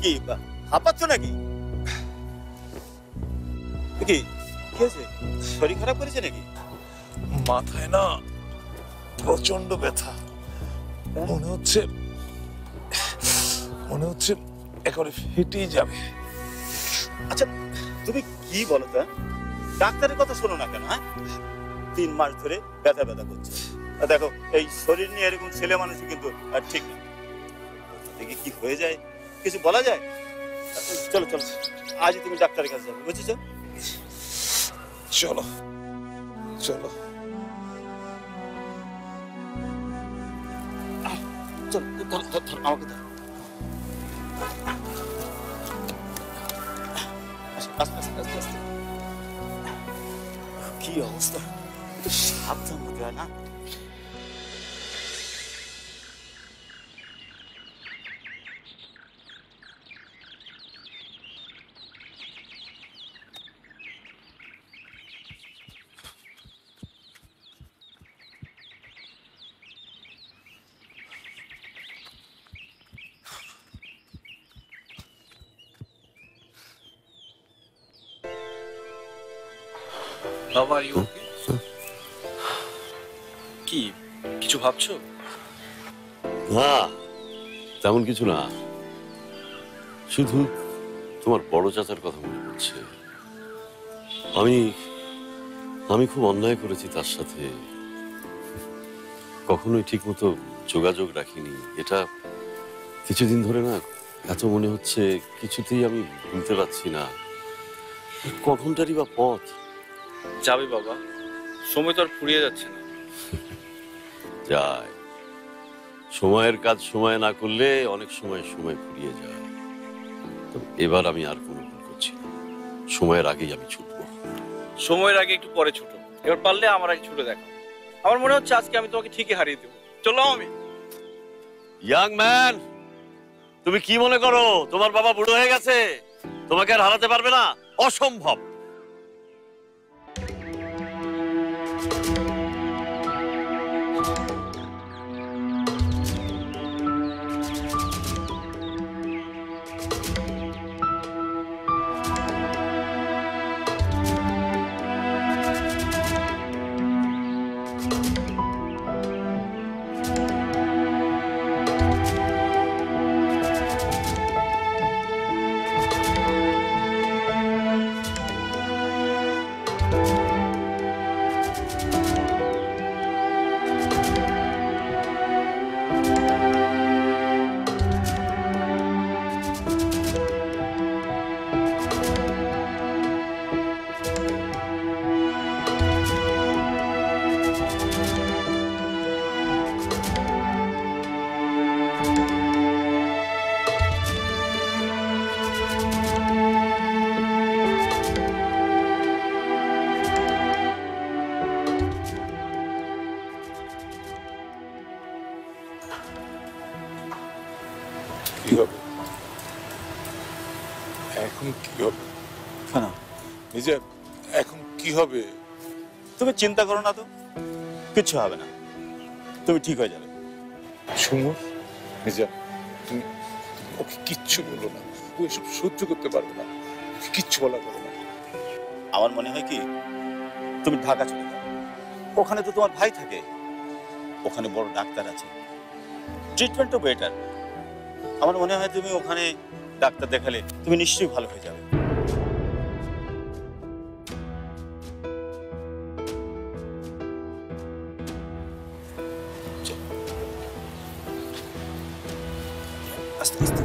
কি হাঁপাচ্ছ নাকি? কি হয়েছে? শরীর খারাপ করেছে নাকি? মাথায় না প্রচন্ড ব্যথা, মনে হচ্ছে একেবারে ফেটেই যাবে। আচ্ছা তুমি কি বলো তো, ডাক্তারের কথা শোনো না কেন? 3 মাস ধরে ব্যথা করছে। দেখো এই শরীর নিয়ে এরকম ছেলে মানুষই কিন্তু ঠিক না। দেখি কি হয়ে যায়, কিছু বলা যায়? চলো চলো, আজই তুমি ডাক্তারের কাছে যাবে, বুঝেছো? চলো চলো চলো, আমাকে দাও। কি অবস্থা, সাবধান হতে হয় না? বাবা, কি কিছু ভাবছো? না, তেমন কিছু না, শুধু তোমার বড় চাচার কথা মনে পড়ছে। আমি খুব অন্যায় করেছি তার সাথে, কখনোই ঠিক মতো যোগাযোগ রাখিনি। এটা কিছুদিন ধরে না এত মনে হচ্ছে, কিছুতেই আমি ভুলতে পারছি না। কখনটারই বা পথ যাবে বাবা, সময় তো আর ফুরিয়ে যাচ্ছে না। যায়, সময়ের কাজ সময় না করলে অনেক সময় ফুরিয়ে যায়। তবে এবার আমি আর কোনো ভুল করছি না, সময়ের আগেই আমি ছুটবো। সময়ের আগে একটু পরে ছুটো, এবার পারলে আমার আগে ছুটে দেখো। আমার মনে হচ্ছে আজকে আমি তোমাকে ঠিকই হারিয়ে দেবো। চলো আমি। ইয়াং ম্যান, তুমি কি মনে করো তোমার বাবা বুড়ো হয়ে গেছে, তোমাকে আর হারাতে পারবে না? অসম্ভব। কি হবে এখন? কি হবে কেন নিজে? এখন কি হবে? তুমি চিন্তা করো না তো, কিচ্ছু হবে না, তুমি ঠিক হয়ে যাবে। সুমন, নিজে তুমি ওকে কিচ্ছু বলো না, ও এসব সহ্য করতে পারবে না, ওকে কিচ্ছু বলা যাবে না। আমার মনে হয় কি, তুমি ঢাকা চলে যাও, ওখানে তো তোমার ভাই থাকে, ওখানে বড় ডাক্তার আছে, ট্রিটমেন্টও বেটার। আমার মনে হয় তুমি ওখানে ডাক্তার দেখালে তুমি নিশ্চয়ই ভালো হয়ে যাবে। আস্তে আস্তে